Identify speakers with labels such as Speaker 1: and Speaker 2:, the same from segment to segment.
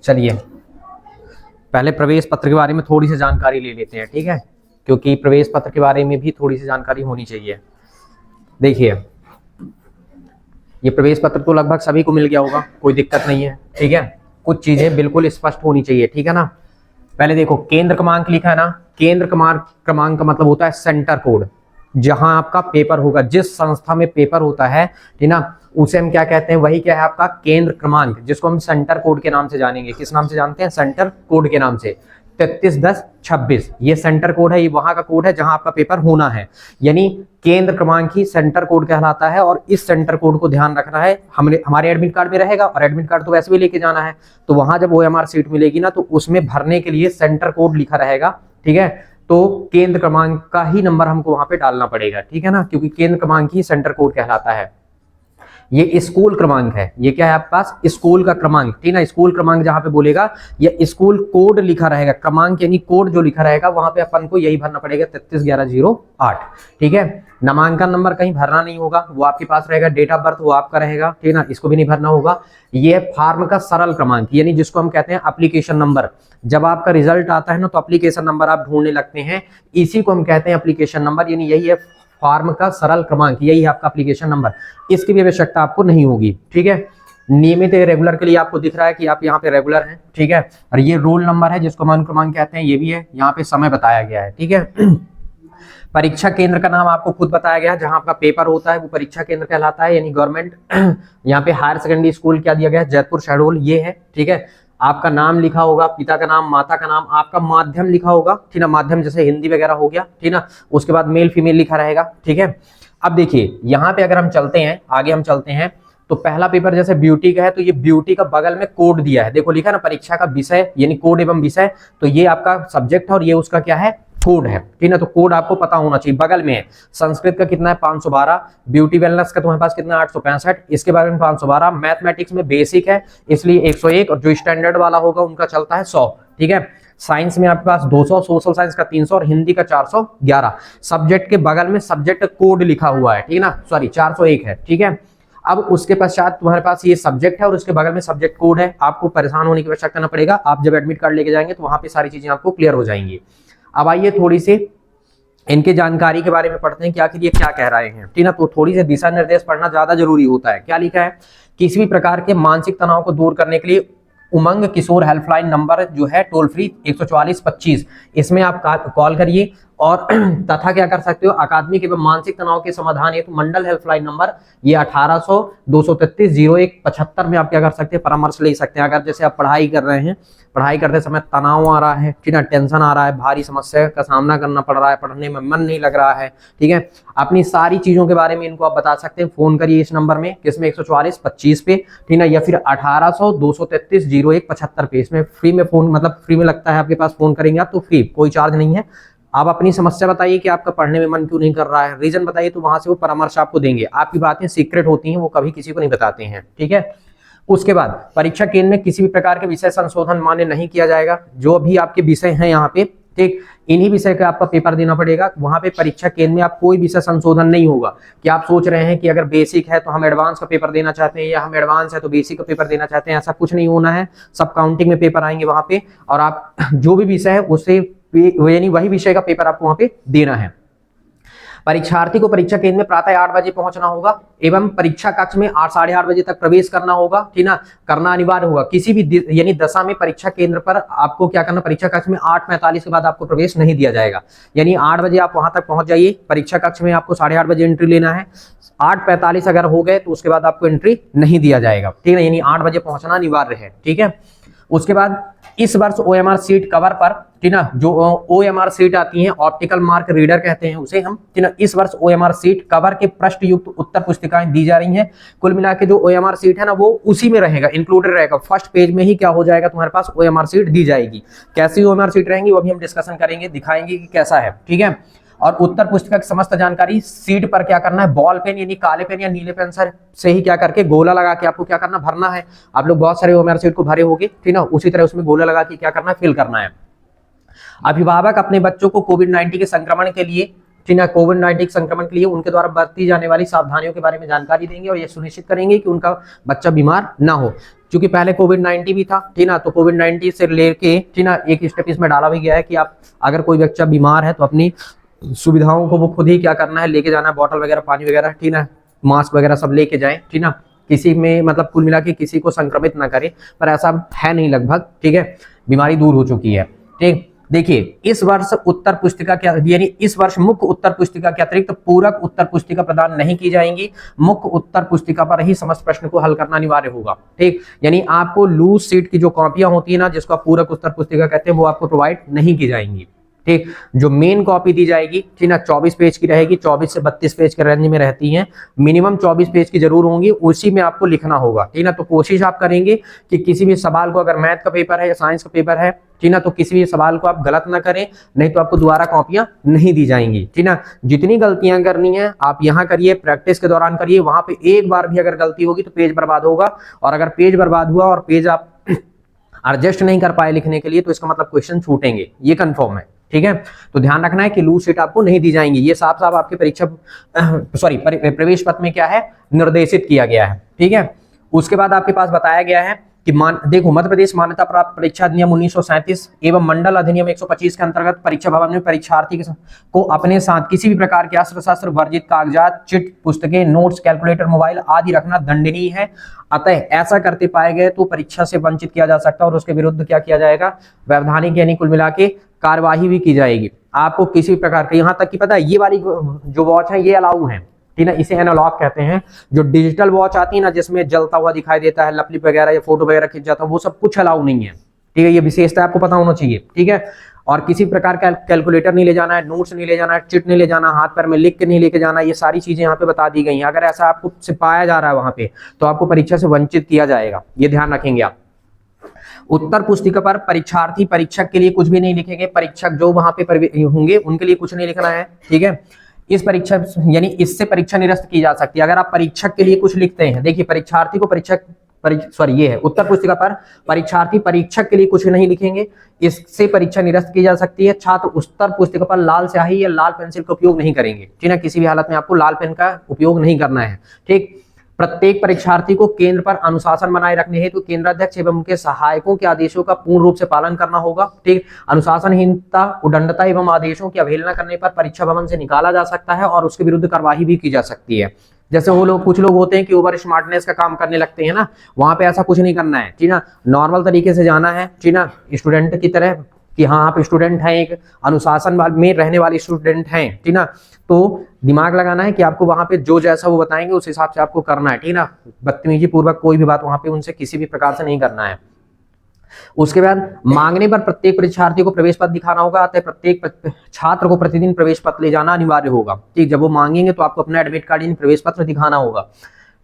Speaker 1: चलिए पहले प्रवेश पत्र के बारे में थोड़ी सी जानकारी ले लेते हैं, ठीक है, क्योंकि प्रवेश पत्र के बारे में भी थोड़ी सी जानकारी होनी चाहिए। देखिए ये प्रवेश पत्र तो लगभग सभी को मिल गया होगा, कोई दिक्कत नहीं है, ठीक है। कुछ चीजें बिल्कुल स्पष्ट होनी चाहिए, ठीक है ना। पहले देखो केंद्र क्रमांक लिखा है ना, केंद्र क्रमांक का मतलब होता है सेंटर कोड, जहां आपका पेपर होगा, जिस संस्था में पेपर होता है, ठीक ना, उसे हम क्या कहते हैं, वही क्या है आपका केंद्र क्रमांक, जिसको हम सेंटर कोड के नाम से जानेंगे। किस नाम से जानते हैं? सेंटर कोड के नाम से। 331026 ये सेंटर कोड है, ये वहां का कोड है जहां आपका पेपर होना है, यानी केंद्र क्रमांक ही सेंटर कोड कहलाता है। और इस सेंटर कोड को ध्यान रखना है, हमारे एडमिट कार्ड में रहेगा, और एडमिट कार्ड तो वैसे भी लेके जाना है, तो वहां जब OMR सीट मिलेगी ना, तो उसमें भरने के लिए सेंटर कोड लिखा रहेगा, ठीक है। तो केंद्र क्रमांक का ही नंबर हमको वहां पे डालना पड़ेगा, ठीक है ना, क्योंकि केंद्र क्रमांक ही सेंटर कोड कहलाता है। ये स्कूल क्रमांक है, ये क्या है आपके पास? स्कूल का क्रमांक, ठीक है ना। स्कूल क्रमांक जहां पे बोलेगा, या स्कूल कोड लिखा रहेगा, क्रमांक यानी कोड जो लिखा रहेगा, वहां पे अपन को यही भरना पड़ेगा 331108, ठीक है। नामांकन नंबर कहीं भरना नहीं होगा, वो आपके पास रहेगा। डेट ऑफ बर्थ वो आपका रहेगा, ठीक है ना, इसको भी नहीं भरना होगा। ये फॉर्म का सरल क्रमांक, यानी जिसको हम कहते हैं एप्लीकेशन नंबर। जब आपका रिजल्ट आता है ना, तो एप्लीकेशन नंबर आप ढूंढने लगते हैं, इसी को हम कहते हैं एप्लीकेशन नंबर, यानी यही है फॉर्म का सरल क्रमांक, यही है आपका एप्लीकेशन नंबर। इसकी भी आवश्यकता आपको नहीं होगी, ठीक है। नियमित रेगुलर के लिए आपको दिख रहा है कि आप यहाँ पे रेगुलर हैं, ठीक है। और ये रोल नंबर है, जिसको हम अनुक्रमांक कहते हैं, ये भी है। यहाँ पे समय बताया गया है, ठीक है। परीक्षा केंद्र का नाम आपको खुद बताया गया है, जहां आपका पेपर होता है वो परीक्षा केंद्र कहलाता है, यानी गवर्नमेंट। यहाँ पे हायर सेकेंडरी स्कूल क्या दिया गया है? जयपुर शहडोल, ये है, ठीक है। आपका नाम लिखा होगा, पिता का नाम, माता का नाम, आपका माध्यम लिखा होगा, ठीक ना, माध्यम जैसे हिंदी वगैरह हो गया, ठीक ना। उसके बाद मेल फीमेल लिखा रहेगा, ठीक है। अब देखिए यहाँ पे अगर हम चलते हैं आगे, हम चलते हैं, तो पहला पेपर जैसे ब्यूटी का है, तो ये ब्यूटी का बगल में कोड दिया है, देखो लिखा ना, परीक्षा का विषय यानी कोड एवं विषय, तो ये आपका सब्जेक्ट है और ये उसका क्या है? कोड है, ठीक है। तो कोड आपको पता होना चाहिए, बगल में है। संस्कृत का कितना है? 512। ब्यूटी वेलनेस का तुम्हारे पास कितना है? 865। इसके बारे में 512। मैथमेटिक्स में बेसिक है, इसलिए 101, और जो स्टैंडर्ड वाला होगा उनका चलता है 100, ठीक है। साइंस में आपके पास 200, सोशल साइंस का 300 और हिंदी का 411। सब्जेक्ट के बगल में सब्जेक्ट कोड लिखा हुआ है, ठीक है ना, सॉरी 401 है, ठीक है। अब उसके पश्चात तुम्हारे पास ये सब्जेक्ट है और उसके बगल में सब्जेक्ट कोड है। आपको परेशान होने की आवश्यकता न पड़ेगा, आप जब एडमिट कार्ड लेके जाएंगे तो वहां पे सारी चीजें आपको क्लियर हो जाएंगी। अब आइए थोड़ी सी इनके जानकारी के बारे में पढ़ते हैं कि आखिर ये क्या कह रहे हैं, ठीक ना। तो थोड़ी सी दिशा निर्देश पढ़ना ज्यादा जरूरी होता है। क्या लिखा है? किसी भी प्रकार के मानसिक तनाव को दूर करने के लिए उमंग किशोर हेल्पलाइन नंबर जो है टोल फ्री 14425, इसमें आप कॉल करिए। और तथा क्या कर सकते हो? अकादमिक एवं मानसिक तनाव के समाधान हेतु मंडल हेल्पलाइन नंबर ये 1800-233-0175 में आप क्या कर सकते हैं? परामर्श ले सकते हैं। अगर जैसे आप पढ़ाई कर रहे हैं, पढ़ाई करते समय तनाव आ रहा है, ठीक है, टेंशन आ रहा है, भारी समस्या का सामना करना पड़ रहा है, पढ़ने में मन नहीं लग रहा है, ठीक है, अपनी सारी चीजों के बारे में इनको आप बता सकते हैं। फोन करिए इस नंबर में, किसमें? 14425 पे, ठीक है, या फिर 1800-233-0175 पे। इसमें फ्री में फोन, मतलब फ्री में लगता है आपके पास, फोन करेंगे आप तो फ्री, कोई चार्ज नहीं है। आप अपनी समस्या बताइए कि आपका पढ़ने में मन क्यों नहीं कर रहा है, रीजन बताइए, तो वहां से वो परामर्श आपको देंगे। आपकी बातें सीक्रेट होती हैं, वो कभी किसी को नहीं बताते हैं, ठीक है। उसके बाद परीक्षा केंद्र में किसी भी प्रकार के विषय संशोधन मान्य नहीं किया जाएगा। जो भी आपके विषय हैं यहाँ पे, ठीक, इन्हीं विषय का आपका पेपर देना पड़ेगा। वहां पे परीक्षा केंद्र में आप कोई विषय संशोधन नहीं होगा कि आप सोच रहे हैं कि अगर बेसिक है तो हम एडवांस का पेपर देना चाहते हैं, या हम एडवांस है तो बेसिक का पेपर देना चाहते हैं, ऐसा कुछ नहीं होना है। सब काउंटिंग में पेपर आएंगे वहां पे, और आप जो भी विषय है उससे यानी वही विषय का पेपर आपको वहां पे देना है। परीक्षार्थी को परीक्षा केंद्र में प्रातः 8 बजे पहुंचना होगा एवं परीक्षा कक्ष में 8 साढ़े 8 बजे तक प्रवेश करना होगा, ठीक ना, करना अनिवार्य होगा। किसी भी यानी दशा में परीक्षा केंद्र पर आपको क्या करना? परीक्षा कक्ष में 8:45 के बाद आपको प्रवेश नहीं दिया जाएगा, यानी 8 बजे आप वहां तक पहुंच जाइए। परीक्षा कक्ष में आपको 8:30 बजे एंट्री लेना है। 8:45 अगर हो गए तो उसके बाद आपको एंट्री नहीं दिया जाएगा, ठीक है, यानी 8 बजे पहुंचना अनिवार्य है, ठीक है। उसके बाद इस वर्ष OMR सीट कवर पर, ठीक ना, जो OMR सीट आती है, ऑप्टिकल मार्क रीडर कहते हैं उसे हम, ठीक ना, इस वर्ष OMR सीट कवर के पृष्ठ युक्त उत्तर पुस्तिकाएं दी जा रही हैं। कुल मिला के जो OMR सीट है ना, वो उसी में रहेगा, इंक्लूडेड रहेगा। फर्स्ट पेज में ही क्या हो जाएगा? तुम्हारे पास OMR सीट दी जाएगी। कैसी OMR सीट रहेंगी वो भी हम डिस्कशन करेंगे, दिखाएंगे कि कैसा है, ठीक है। और उत्तर पुस्तिका की समस्त जानकारी सीट पर क्या करना है? बॉल पेन यानी काले पेन या नीले पेन से ही क्या करके गोला लगा के आपको क्या करना? भरना है। आप लोग बहुत सारे OMR सीट को भरे होंगे, ठीक ना, उसी तरह उसमें गोला लगा के क्या करना है? फिल करना है। अभिभावक अपने बच्चों को कोविड-19 के संक्रमण के लिए, ठीक है, कोविड-19 संक्रमण के लिए उनके द्वारा बरती जाने वाली सावधानियों के बारे में जानकारी देंगे और ये सुनिश्चित करेंगे कि उनका बच्चा बीमार ना हो। क्योंकि पहले कोविड-19 भी था, ठीक ना, तो कोविड-19 से लेके, ठीक ना, एक स्टेप इसमें डाला भी गया है कि आप अगर कोई बच्चा बीमार है तो अपनी सुविधाओं को वो खुद ही क्या करना है, लेके जाना है, बॉटल वगैरह, पानी वगैरह, ठीक ना, मास्क वगैरह सब लेके जाएं, ठीक ना, किसी में मतलब कुल मिला के किसी को संक्रमित ना करे, पर ऐसा है नहीं लगभग, ठीक है, बीमारी दूर हो चुकी है। ठीक, देखिए इस वर्ष उत्तर पुस्तिका क्या, यानी इस वर्ष मुख्य उत्तर पुस्तिका के अतिरिक्त पूरक उत्तर पुस्तिका प्रदान नहीं की जाएंगी, मुख्य उत्तर पुस्तिका पर ही समस्त प्रश्न को हल करना अनिवार्य होगा। ठीक, यानी आपको लूज सीट की जो कॉपियां होती है ना, जिसको आप पूरक उत्तर पुस्तिका कहते हैं, वो आपको प्रोवाइड नहीं की जाएंगी। ठीक, जो मेन कॉपी दी जाएगी, ठीक ना, 24 पेज की रहेगी, 24 से 32 पेज के रेंज में रहती हैं, मिनिमम 24 पेज की जरूर होंगी, उसी में आपको लिखना होगा। ठीक ना, तो कोशिश आप करेंगे कि किसी भी सवाल को, अगर मैथ का पेपर है या साइंस का पेपर है, ठीक ना, तो किसी भी सवाल को आप गलत ना करें, नहीं तो आपको दोबारा कॉपियां नहीं दी जाएंगी। ठीक ना, जितनी गलतियां करनी है आप यहाँ करिए, प्रैक्टिस के दौरान करिए, वहां पे एक बार भी अगर गलती होगी तो पेज बर्बाद होगा, और अगर पेज बर्बाद हुआ और पेज आप एडजस्ट नहीं कर पाए लिखने के लिए, तो इसका मतलब क्वेश्चन छूटेंगे, ये कंफर्म है। ठीक है, तो ध्यान रखना है कि लूज सीट आपको नहीं दी जाएंगी, ये साफ साफ आपके परीक्षा प्रवेश पत्र में क्या है, निर्देशित किया गया है। ठीक है, उसके बाद आपके पास बताया गया है कि देखो, मध्य प्रदेश मान्यता प्राप्त परीक्षा अधिनियम 1937 एवं मंडल अधिनियम 125 के अंतर्गत परीक्षा भवन में परीक्षार्थी को अपने साथ किसी भी प्रकार के अस्त्र शस्त्र वर्जित कागजात, चिट, पुस्तकें, नोट्स, कैलकुलेटर, मोबाइल आदि रखना दंडनीय है। अतः ऐसा करते पाए गए तो परीक्षा से वंचित किया जा सकता है, और उसके विरुद्ध क्या किया जाएगा, वैधानिक यानी कुल मिला के कार्यवाही भी की जाएगी। आपको किसी भी प्रकार के, यहाँ तक कि पता है ये वाली जो वॉच है ये अलाउ है, ठीक है, इसे एनालॉग कहते हैं। जो डिजिटल वॉच आती है ना, जिसमें जलता हुआ दिखाई देता है, लपलिप वगैरह या फोटो वगैरह खिंच जाता है, वो सब कुछ अलाउ नहीं है। ठीक है, ये विशेषता आपको पता होना चाहिए। ठीक है, और किसी प्रकार का कैलकुलेटर नहीं ले जाना है, नोट्स नहीं ले जाना है, चिट नहीं ले जाना, हाथ पैर में लिख के नहीं लेके जाना, ये सारी चीजें यहाँ पे बता दी गई हैं। अगर ऐसा आपको से पाया जा रहा है वहां पे, तो आपको परीक्षा से वंचित किया जाएगा, ये ध्यान रखेंगे आप। उत्तर पुस्तिका पर परीक्षार्थी परीक्षक के लिए कुछ भी नहीं लिखेंगे, परीक्षक जो वहां पे होंगे उनके लिए कुछ नहीं लिखना है। ठीक है, इस परीक्षा यानी इससे परीक्षा निरस्त की जा सकती है अगर आप परीक्षक के लिए कुछ लिखते हैं। देखिए, परीक्षार्थी को ये है उत्तर पुस्तिका पर परीक्षार्थी परीक्षक के लिए कुछ नहीं लिखेंगे, इससे परीक्षा निरस्त की जा सकती है। छात्र उत्तर पुस्तिका पर लाल स्याही या लाल पेंसिल का उपयोग नहीं करेंगे, ठीक है, किसी भी हालत में आपको लाल पेन का उपयोग नहीं करना है। ठीक, प्रत्येक परीक्षार्थी को केंद्र पर अनुशासन बनाए रखने हेतु केंद्राध्यक्ष एवं उनके सहायकों के आदेशों का पूर्ण रूप से पालन करना होगा। ठीक, अनुशासनहीनता, उद्दंडता एवं आदेशों की अवहेलना करने पर परीक्षा भवन से निकाला जा सकता है और उसके विरुद्ध कार्यवाही भी की जा सकती है। जैसे वो लोग, कुछ लोग होते हैं कि ओवर स्मार्टनेस का काम करने लगते हैं ना, वहां पे ऐसा कुछ नहीं करना है। ठीक ना, नॉर्मल तरीके से जाना है, ठीक ना, स्टूडेंट की तरह कि हाँ आप स्टूडेंट हैं, एक अनुशासन में रहने वाले स्टूडेंट हैं। ठीक ना, तो दिमाग लगाना है कि आपको वहां पे जो जैसा वो बताएंगे उस हिसाब से आपको करना है। ठीक ना, बदतमीजी पूर्वक कोई भी बात वहां पे उनसे किसी भी प्रकार से नहीं करना है। उसके बाद मांगने पर प्रत्येक परीक्षार्थी को प्रवेश पत्र दिखाना होगा, अतः प्रत्येक छात्र को प्रतिदिन प्रवेश पत्र ले जाना अनिवार्य होगा। ठीक, जब वो मांगेंगे तो आपको अपना एडमिट कार्ड यानी प्रवेश पत्र दिखाना होगा।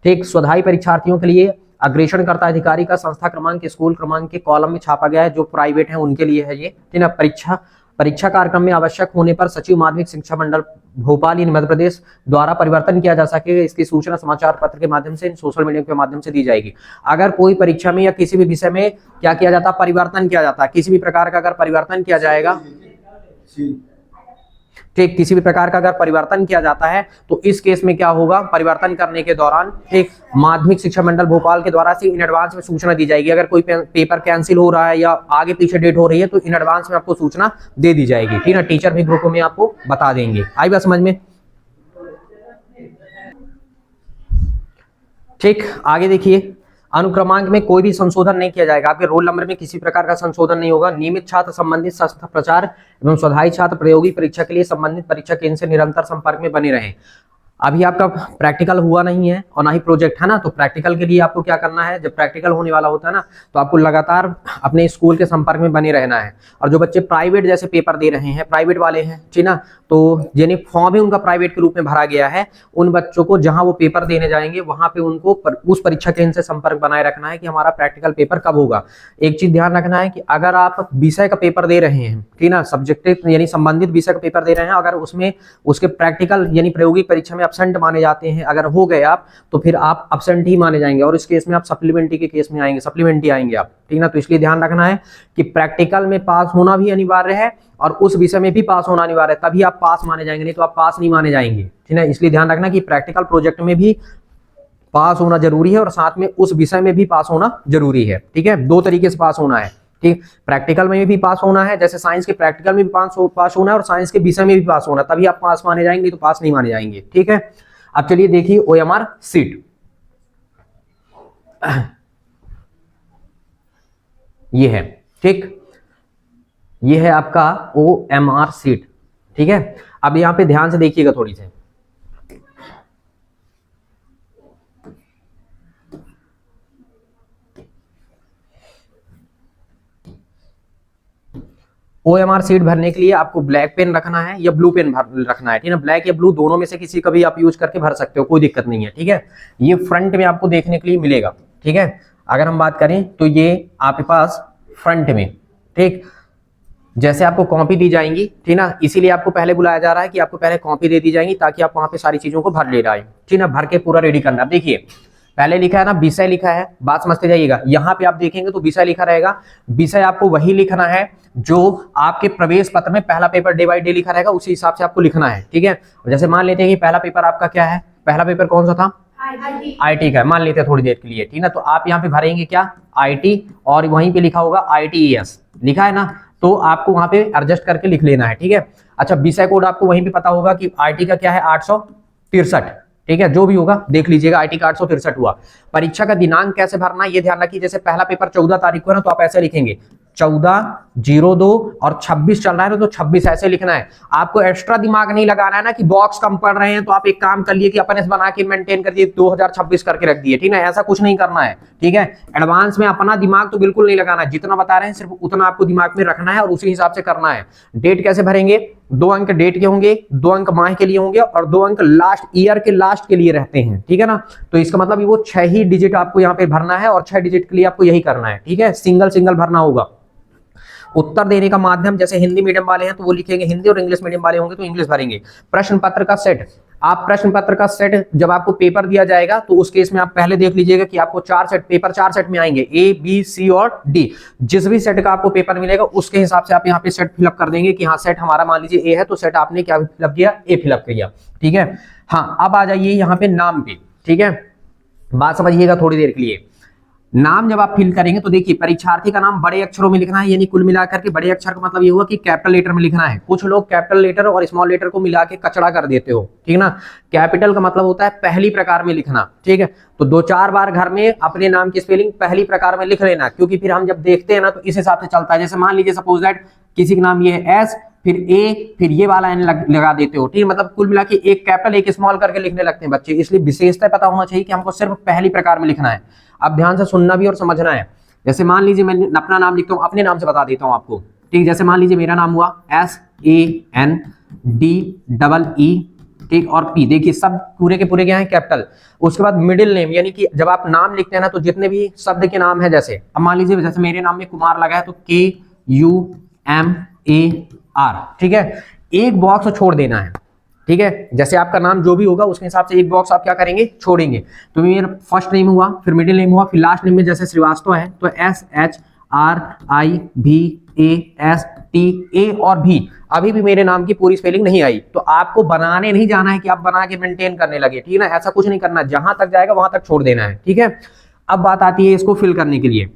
Speaker 1: ठीक, स्वधाई परीक्षार्थियों के लिए अग्रेषणकर्ता अधिकारी का संस्था क्रमांक, स्कूल क्रमांक के कॉलम में छापा गया है, जो प्राइवेट है उनके लिए है ये। ठीक ना, परीक्षा कार्यक्रम में आवश्यक होने पर सचिव माध्यमिक शिक्षा मंडल भोपाल यानी मध्य प्रदेश द्वारा परिवर्तन किया जा सके, इसकी सूचना समाचार पत्र के माध्यम से, सोशल मीडिया के माध्यम से दी जाएगी। अगर कोई परीक्षा में या किसी भी विषय में क्या किया जाता है, परिवर्तन किया जाता है, किसी भी प्रकार का अगर परिवर्तन किया जाएगा, ठीक, किसी भी प्रकार का अगर परिवर्तन किया जाता है तो इस केस में क्या होगा, परिवर्तन करने के दौरान ठीक माध्यमिक शिक्षा मंडल भोपाल के द्वारा से इन एडवांस में सूचना दी जाएगी। अगर कोई पेपर कैंसिल हो रहा है या आगे पीछे डेट हो रही है तो इन एडवांस में आपको सूचना दे दी जाएगी। ठीक है, टीचर भी ग्रुप में आपको बता देंगे। आई बात समझ में? ठीक, आगे देखिए, अनुक्रमांक में कोई भी संशोधन नहीं किया जाएगा, आपके रोल नंबर में किसी प्रकार का संशोधन नहीं होगा। नियमित छात्र संबंधित संस्था प्रचार एवं स्वधाई छात्र प्रायोगिक परीक्षा के लिए संबंधित परीक्षा केंद्र से निरंतर संपर्क में बने रहें। अभी आपका प्रैक्टिकल हुआ नहीं है और ना ही प्रोजेक्ट है ना, तो प्रैक्टिकल के लिए आपको क्या करना है, जब प्रैक्टिकल होने वाला होता है ना, तो आपको लगातार अपने स्कूल के संपर्क में बने रहना है। और जो बच्चे प्राइवेट जैसे पेपर दे रहे हैं, प्राइवेट वाले हैं, ठीक ना, तो यानी फॉर्म ही उनका प्राइवेट के रूप में भरा गया है, उन बच्चों को जहां वो पेपर देने जाएंगे वहां पे उनको उस परीक्षा केंद्र से संपर्क बनाए रखना है कि हमारा प्रैक्टिकल पेपर कब होगा। एक चीज ध्यान रखना है कि अगर आप विषय का पेपर दे रहे हैं, ठीक ना, सब्जेक्टिव यानी संबंधित विषय का पेपर दे रहे हैं, अगर उसमें उसके प्रैक्टिकल यानी प्रायोगिक परीक्षा में एब्सेंट माने जाते हैं, अगर हो गए आप, तो फिर आप एब्सेंट ही माने जाएंगे और इस केस में आप सप्लीमेंट्री के केस में आएंगे, सप्लीमेंट्री आएंगे आप। ठीक ना, तो इसलिए ध्यान रखना है कि प्रैक्टिकल में पास होना भी अनिवार्य है और उस विषय में भी पास होना अनिवार्य है, तभी आप पास माने जाएंगे, नहीं तो आप पास नहीं माने जाएंगे। ठीक है, इसलिए ध्यान रखना कि प्रैक्टिकल प्रोजेक्ट में भी पास होना जरूरी है और साथ में उस विषय में भी पास होना जरूरी है, ठीक है। दो तरीके से पास होना है, ठीक। प्रैक्टिकल में भी पास होना है, जैसे साइंस के प्रैक्टिकल में भी पास होना है, और साइंस के विषय में भी पास होना, तभी आप पास माने जाएंगे, तो पास नहीं माने जाएंगे, ठीक है। अब चलिए देखिए OMR सीट, ये है, ठीक, ये है आपका OMR सीट, ठीक है। अब यहां पे ध्यान से देखिएगा थोड़ी सी, OMR सीट भरने के लिए आपको ब्लैक पेन रखना है या ब्लू पेन रखना है, ठीक है ना। ब्लैक या ब्लू दोनों में से किसी का भी आप यूज करके भर सकते हो, कोई दिक्कत नहीं है, ठीक है। ये फ्रंट में आपको देखने के लिए मिलेगा, ठीक है। अगर हम बात करें तो ये आपके पास फ्रंट में, ठीक, जैसे आपको कॉपी दी जाएंगी, ठीक ना, इसीलिए आपको पहले बुलाया जा रहा है कि आपको पहले कॉपी दे दी जाएंगी ताकि आप वहां पे सारी चीजों को भर ले जाए, ठीक ना, भर के पूरा रेडी करना। देखिए पहले लिखा है ना विषय लिखा है, बात समझते जाइएगा। यहाँ पे आप देखेंगे तो विषय लिखा रहेगा, विषय आपको वही लिखना है जो आपके प्रवेश पत्र में पहला पेपर डे बाई डे लिखा रहेगा, उसी हिसाब से आपको लिखना है, ठीक है। जैसे मान लेते हैं कि पहला पेपर आपका क्या है, पहला पेपर कौन सा था, IT का, मान लेते हैं थोड़ी देर के लिए, ठीक ना। तो आप यहाँ पे भरेंगे क्या, IT, और वहीं पे लिखा होगा ITES, लिखा है ना, तो आपको वहां पे एडजस्ट करके लिख लेना है, ठीक है। अच्छा, विषय कोड आपको वहीं पे पता होगा कि IT का क्या है 863, ठीक है, जो भी होगा देख लीजिएगा, IT का 863 हुआ। परीक्षा का दिनांक कैसे भरना है ये ध्यान रखिए, जैसे पहला पेपर 14 तारीख को है ना, तो आप ऐसे लिखेंगे 14/02 और 26 चल रहा है ना, तो 26 ऐसे लिखना है। आपको एक्स्ट्रा दिमाग नहीं लगाना है ना कि बॉक्स कम पड़ रहे हैं, तो आप एक काम कर लिए कि अपने से बना के मेंटेन कर दिए 2026 करके रख दिए, ठीक है, ऐसा कुछ नहीं करना है, ठीक है। एडवांस में अपना दिमाग तो बिल्कुल नहीं लगाना है, जितना बता रहे हैं सिर्फ उतना आपको दिमाग में रखना है और उसी हिसाब से करना है। डेट कैसे भरेंगे, 2 अंक डेट के होंगे, 2 अंक माह के लिए होंगे और 2 अंक लास्ट ईयर के लास्ट के लिए रहते हैं, ठीक है ना। तो इसका मतलब वो 6 ही डिजिट आपको यहाँ पे भरना है और 6 डिजिट के लिए आपको यही करना है, ठीक है, सिंगल सिंगल भरना होगा। उत्तर देने का माध्यम, जैसे हिंदी मीडियम वाले हैं तो वो लिखेंगे हिंदी और इंग्लिश मीडियम वाले होंगे तो इंग्लिश भरेंगे। प्रश्न पत्र का सेट, आप प्रश्न पत्र का सेट जब आपको पेपर दिया जाएगा तो उस केस में आप पहले देख लीजिएगा कि आपको 4 सेट पेपर 4 सेट में आएंगे, A, B, C और D। जिस भी सेट का आपको पेपर मिलेगा उसके हिसाब से आप यहाँ पे सेट फिलअप कर देंगे कि हाँ सेट हमारा मान लीजिए A है तो सेट आपने क्या फिलअप किया, A फिलअप किया, ठीक है। हाँ, अब आ जाइए यहाँ पे नाम पे, ठीक है, बात समझिएगा थोड़ी देर के लिए। नाम जब आप फिल करेंगे तो देखिए परीक्षार्थी का नाम बड़े अक्षरों में लिखना है, यानी कुल मिलाकर के बड़े अक्षर का मतलब ये हुआ कि कैपिटल लेटर में लिखना है। कुछ लोग कैपिटल लेटर और स्मॉल लेटर को मिला के कचड़ा कर देते हो, ठीक ना। कैपिटल का मतलब होता है पहली प्रकार में लिखना, ठीक है। तो 2-4 बार घर में अपने नाम की स्पेलिंग पहली प्रकार में लिख लेना, क्योंकि फिर हम जब देखते हैं ना तो इस हिसाब से चलता है। जैसे मान लीजिए सपोज दैट किसी का नाम ये है S, फिर A, फिर ये वाला N लगा देते हो, ठीक है। मतलब कुल मिला के एक कैपिटल एक स्मॉल करके लिखने लगते हैं बच्चे, इसलिए विशेषता पता होना चाहिए कि हमको सिर्फ पहली प्रकार में लिखना है। अब ध्यान से सुनना भी और समझना है। जैसे मान लीजिए मैं अपना नाम लिखता हूँ, अपने नाम से बता देता हूँ आपको, ठीक। जैसे मान लीजिए मेरा नाम हुआ SANDEE, ठीक, और P, देखिए सब पूरे के पूरे क्या है कैपिटल। उसके बाद मिडिल नेम, यानी कि जब आप नाम लिखते हैं ना तो जितने भी शब्द के नाम है, जैसे अब मान लीजिए जैसे मेरे नाम में कुमार लगा है तो KUMAR, ठीक है, एक बॉक्स छोड़ देना है, ठीक है। जैसे आपका नाम जो भी होगा उसके हिसाब से एक बॉक्स आप क्या करेंगे, छोड़ेंगे। तो मेरा फर्स्ट नेम हुआ, फिर मिडिल नेम हुआ, फिर लास्ट नेम में जैसे श्रीवास्तव है तो SHRIVASTA और भी। अभी भी मेरे नाम की पूरी स्पेलिंग नहीं आई, तो आपको बनाने नहीं जाना है कि आप बना के मेंटेन करने लगे, ठीक है ना, ऐसा कुछ नहीं करना, जहां तक जाएगा वहां तक छोड़ देना है, ठीक है। अब बात आती है इसको फिल करने के लिए।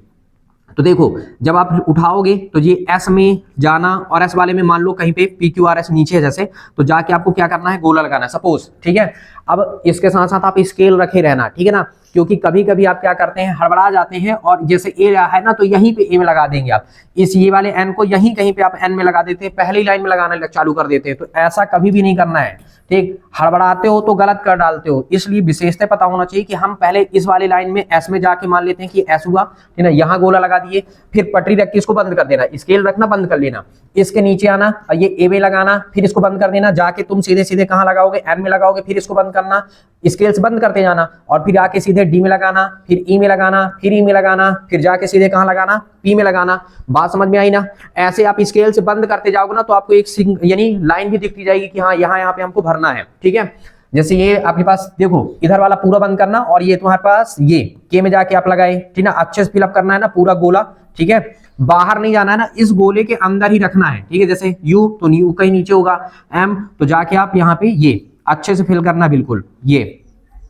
Speaker 1: तो देखो जब आप उठाओगे तो ये S में जाना और S वाले में मान लो कहीं पे PQRS नीचे है जैसे, तो जाके आपको क्या करना है, गोला लगाना है सपोज, ठीक है। अब इसके साथ साथ आप स्केल रखे रहना, ठीक है ना, क्योंकि कभी कभी आप क्या करते हैं, हड़बड़ा जाते हैं और जैसे A है ना तो यहीं पे A में लगा देंगे आप, इस ये वाले N को यहीं कहीं पे आप N में लगा देते हैं, पहली लाइन में लगाना चालू कर देते हैं। तो ऐसा कभी भी नहीं करना है, ठीक। हड़बड़ाते हो तो गलत कर डालते हो, इसलिए विशेषता पता होना चाहिए कि हम पहले इस वाली लाइन में S में जाके मान लेते हैं कि S हुआ, ठीक है, यहाँ गोला लगा दिए, फिर पटरी रख के इसको बंद कर देना, स्केल रखना बंद कर लेना, इसके नीचे आना और ये A में लगाना, फिर इसको बंद कर देना, जाके तुम सीधे सीधे कहाँ लगाओगे, N में लगाओगे, फिर इसको बंद करना, स्केल से बंद करते जाना और फिर आके सीधे D में लगाना, फिर E में लगाना, फिर E में लगाना, फिर जाके सीधे कहाँ लगाना, P में लगाना। बात समझ में आई ना। ऐसे आप स्केल से बंद करते जाओगे ना तो आपको एक यानी लाइन भी दिखती जाएगी कि हाँ यहाँ पे हमको भरना है, ठीक है। जैसे ये आपके पास देखो इधर वाला पूरा बंद करना और ये तुम्हारे पास ये K में जाके आप लगाए, ठीक ना, अच्छे से फिलअप करना है ना पूरा गोला, ठीक है। बाहर नहीं जाना है ना, इस गोले के अंदर ही रखना है, ठीक है। जैसे U तो U कहीं नीचे होगा, M तो जाके आप यहाँ पे ये अच्छे से फिल करना, बिल्कुल ये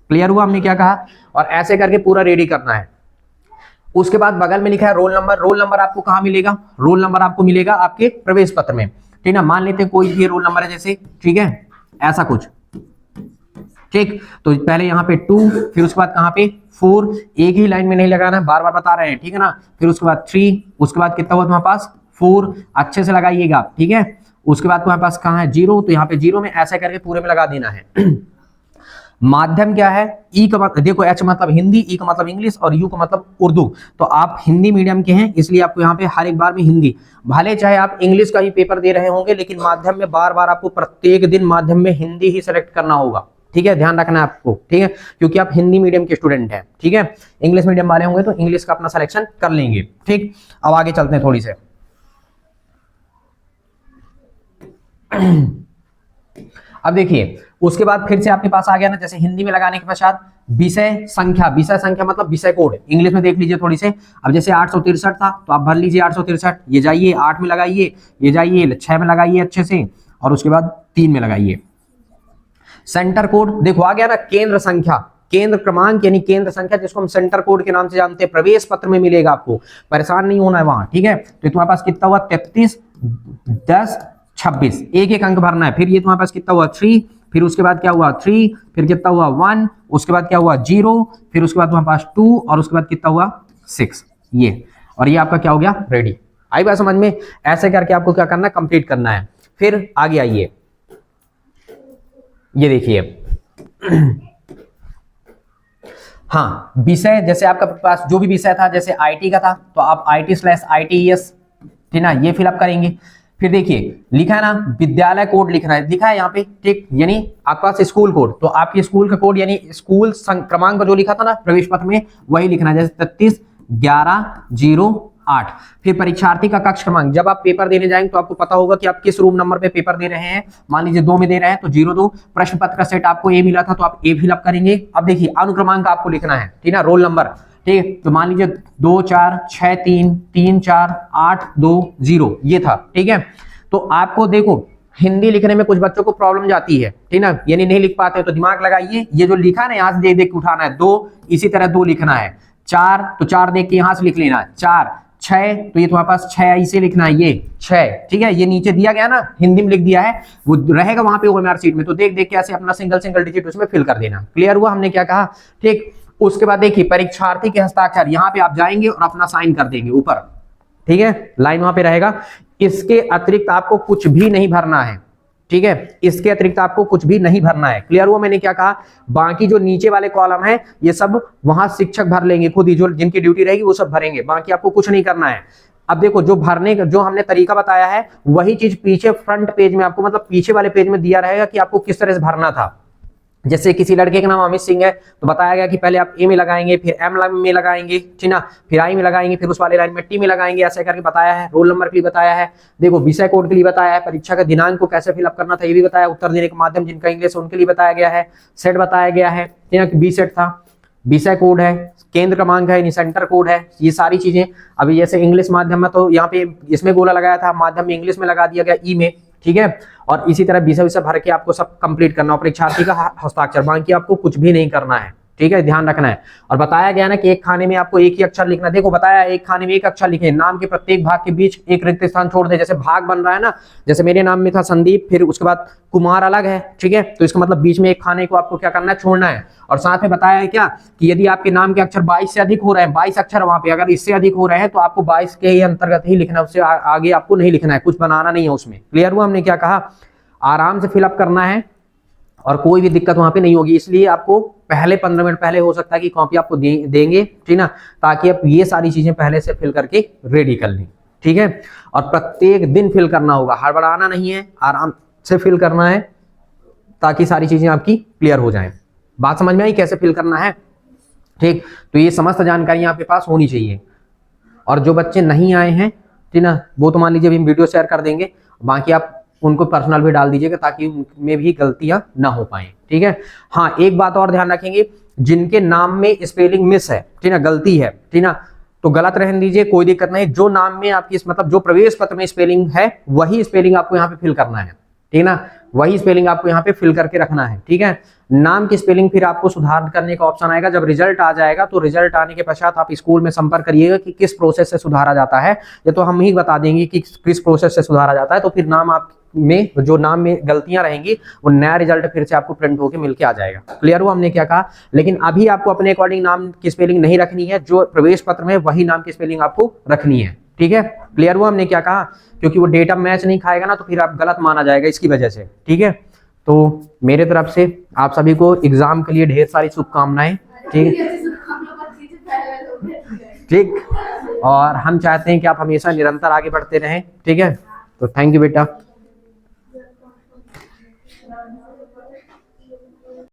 Speaker 1: क्लियर हुआ हमने क्या कहा? और ऐसे करके पूरा रेडी करना है। उसके बाद बगल में लिखा है रोल नंबर। रोल नंबर आपको कहां मिलेगा? रोल नंबर आपको मिलेगा आपके प्रवेश पत्र में, ठीक है। मान लेते हैं कोई भी रोल नंबर है जैसे, ठीक है, ऐसा कुछ, ठीक। तो पहले यहाँ पे 2, फिर उसके बाद कहाँ पे 4, एक ही लाइन में नहीं लगाना है, बार बार बता रहे हैं, ठीक है ना। फिर उसके बाद 3, उसके बाद कितना हुआ तुम्हारे पास 4, अच्छे से लगाइएगा, ठीक है। उसके बाद तुम्हारे पास कहाँ है 0, तो यहाँ पे 0 में ऐसा करके पूरे में लगा देना है। माध्यम क्या है? ई का मतलब देखो, एच मतलब हिंदी, ई का मतलब इंग्लिश और यू का मतलब उर्दू। तो आप हिंदी मीडियम के हैं, इसलिए आपको यहाँ पे हर एक बार में हिंदी, भले चाहे आप इंग्लिश का ही पेपर दे रहे होंगे, लेकिन माध्यम में बार बार आपको प्रत्येक दिन माध्यम में हिंदी ही सेलेक्ट करना होगा, ठीक है। ध्यान रखना है आपको, ठीक है, क्योंकि आप हिंदी मीडियम के स्टूडेंट हैं, ठीक है। इंग्लिश मीडियम वाले होंगे तो इंग्लिश का अपना सिलेक्शन कर लेंगे, ठीक। अब आगे चलते हैं थोड़ी से। अब देखिए, उसके बाद फिर से आपके पास आ गया ना, जैसे हिंदी में लगाने के पश्चात विषय संख्या। विषय संख्या मतलब विषय कोड, इंग्लिश में देख लीजिए थोड़ी से। अब जैसे 863 था तो आप भर लीजिए 863, ये जाइए 8 में लगाइए, ये जाइए 6 में लगाइए अच्छे से, और उसके बाद 3 में लगाइए। सेंटर कोड देखो आ गया ना, केंद्र संख्या, केंद्र क्रमांक यानी केंद्र संख्या, जिसको हम सेंटर कोड के नाम से जानते हैं, प्रवेश पत्र में मिलेगा आपको, परेशान नहीं होना है वहां, ठीक है। तो तुम्हारे पास कितना हुआ 33, 10, 26, एक एक अंक भरना है। फिर ये तुम्हारे पास कितना हुआ 3, फिर उसके बाद क्या हुआ 3, फिर कितना हुआ 1, उसके बाद क्या हुआ 0, फिर उसके बाद तुम्हारे पास 2, और उसके बाद कितना हुआ 6, ये। और ये आपका क्या हो गया रेडी। आई बात समझ में? ऐसे करके आपको क्या करना है, कंप्लीट करना है। फिर आगे आइए, ये देखिए, हाँ विषय, जैसे आपका पास जो भी विषय था, जैसे आईटी का था तो आप IT/ITES, ठीक ना, ये फिलअप करेंगे। फिर देखिए लिखा है ना विद्यालय कोड लिखना है, लिखा है यहाँ पे, ठीक, यानी आपके पास स्कूल कोड, तो आपके स्कूल का कोड यानी स्कूल क्रमांक जो लिखा था ना प्रवेश पत्र में, वही लिखना है, जैसे 33/11/08। फिर परीक्षार्थी का कक्ष क्रमांक, जब आप पेपर देने जाएंगे तो आपको पता होगा कि आप किस रूम नंबर पे पेपर दे रहे हैं। मान लीजिए 2 में दे रहे हैं तो 02, प्रश्न पत्र का सेट आपको A मिला था तो आप A फिलअप करेंगे। अब देखिए अनुक्रमांक आपको लिखना है, ठीक है, रोल नंबर, ठीक। तो मान लीजिए 2 4 6 3 3 4 8 2 0 ये था, ठीक है। तो आपको देखो हिंदी लिखने में कुछ बच्चों को प्रॉब्लम जाती है, ठीक ना, यानी नहीं लिख पाते हैं, तो दिमाग लगाइए, ये जो लिखा है ना यहाँ से देख देख के उठाना है, 2 इसी तरह 2 लिखना है, 4 तो 4 देख के यहाँ से लिख लेना है, 4 6 तो ये तुम्हारे पास 6 ऐसे लिखना है, ये 6, ठीक है। ये नीचे दिया गया ना हिंदी में लिख दिया है, वो रहेगा वहां पे OMR सीट में, तो देख देख के ऐसे अपना सिंगल डिजिट उसमें फिल कर देना। क्लियर हुआ हमने क्या कहा, ठीक। उसके बाद देखिए परीक्षार्थी के हस्ताक्षर, यहाँ पे आप जाएंगे और अपना साइन कर देंगे ऊपर, ठीक है, लाइन वहां पे रहेगा। इसके अतिरिक्त आपको कुछ भी नहीं भरना है, ठीक है, इसके अतिरिक्त आपको कुछ भी नहीं भरना है। क्लियर हुआ मैंने क्या कहा? बाकी जो नीचे वाले कॉलम है ये सब वहां शिक्षक भर लेंगे खुद ही, जो जिनकी ड्यूटी रहेगी वो सब भरेंगे, बाकी आपको कुछ नहीं करना है। अब देखो जो भरने का जो हमने तरीका बताया है वही चीज पीछे फ्रंट पेज में आपको, मतलब पीछे वाले पेज में दिया रहेगा कि आपको किस तरह से भरना था। जैसे किसी लड़के का नाम अमित सिंह है तो बताया गया कि पहले आप ए में लगाएंगे, फिर एम में लगाएंगे, ठीक ना, फिर आई में लगाएंगे, फिर उस वाले लाइन में टी में लगाएंगे, ऐसे करके बताया है। रोल नंबर के लिए बताया है, देखो विषय कोड के लिए बताया है, परीक्षा का दिनांक को कैसे फिलअप करना था ये भी बताया, उत्तर देने का माध्यम जिनका इंग्लिश है उनके लिए बताया गया है, सेट बताया गया है, बी सेट था, विषय कोड है, केंद्र क्रमांक है, सेंटर कोड है, ये सारी चीजें। अभी जैसे इंग्लिश माध्यम में तो यहाँ पे इसमें गोला लगाया था, माध्यम में इंग्लिश में लगा दिया गया ई में, ठीक है। और इसी तरह विषय भर के आपको सब कंप्लीट करना है, परीक्षार्थी का हस्ताक्षर, बाकी आपको कुछ भी नहीं करना है, ठीक है, ध्यान रखना है। और बताया गया ना कि एक खाने में आपको एक ही अक्षर लिखना, देखो बताया एक खाने में एक अक्षर लिखे, नाम के प्रत्येक भाग के बीच एक रिक्त स्थान छोड़ दे, जैसे भाग बन रहा है ना, जैसे मेरे नाम में था संदीप, फिर उसके बाद कुमार अलग है, ठीक है, तो इसका मतलब बीच में एक खाने को आपको क्या करना है, छोड़ना है। और साथ में बताया है क्या कि यदि आपके नाम के अक्षर 22 से अधिक हो रहे हैं, 22 अक्षर वहां पे अगर इससे अधिक हो रहे हैं तो आपको 22 के ही अंतर्गत ही लिखना है, उससे आगे आपको नहीं लिखना है, कुछ बनाना नहीं है उसमें। क्लियर हुआ हमने क्या कहा? आराम से फिलअप करना है और कोई भी दिक्कत वहां पे नहीं होगी, इसलिए आपको पहले 15 मिनट पहले हो सकता है कि कॉपी आपको देंगे, ठीक ना, ताकि आप ये सारी चीजें पहले से फिल करके रेडी कर लें, ठीक है। और प्रत्येक दिन फिल करना होगा, हड़बड़ाना नहीं है, आराम से फिल करना है ताकि सारी चीजें आपकी क्लियर हो जाएं। बात समझ में आई कैसे फिल करना है, ठीक। तो ये समस्त जानकारी आपके पास होनी चाहिए। और जो बच्चे नहीं आए हैं, ठीक ना, वो तो मान लीजिए अभी हम वीडियो शेयर कर देंगे, बाकी आप उनको पर्सनल भी डाल दीजिएगा ताकि उनमें भी गलतियां ना हो पाए, ठीक है। हाँ एक बात और ध्यान रखेंगे, जिनके नाम में स्पेलिंग मिस है, ठीक ना, गलती है, ठीक ना, तो गलत रहने दीजिए, कोई दिक्कत नहीं। जो नाम में आपकी मतलब जो प्रवेश पत्र में स्पेलिंग है वही स्पेलिंग आपको यहाँ पे फिल करना है, ठीक है ना, वही स्पेलिंग आपको यहाँ पे फिल करके रखना है। ठीक है, नाम की स्पेलिंग फिर आपको सुधार करने का ऑप्शन आएगा जब रिजल्ट आ जाएगा, तो रिजल्ट आने के पश्चात आप स्कूल में संपर्क करिएगा कि किस प्रोसेस से सुधारा जाता है, या तो हम ही बता देंगे कि किस प्रोसेस से सुधारा जाता है, तो फिर नाम आप में जो नाम में गलतियां रहेंगी वो नया रिजल्ट फिर से आपको प्रिंट होकर मिलके आ जाएगा। क्लियर हुआ हमने क्या कहा? लेकिन अभी आपको अपने अकॉर्डिंग नाम की स्पेलिंग नहीं रखनी है, जो प्रवेश पत्र में वही नाम की स्पेलिंग आपको रखनी है। ठीक है, क्लियर हुआ हमने क्या कहा? क्योंकि वो डेटा मैच नहीं खाएगा ना, तो फिर आप गलत माना जाएगा इसकी वजह से। ठीक है, तो मेरे तरफ से आप सभी को एग्जाम के लिए ढेर सारी शुभकामनाएं। ठीक, और हम चाहते हैं कि आप हमेशा निरंतर आगे बढ़ते रहें। ठीक है, तो थैंक यू बेटा।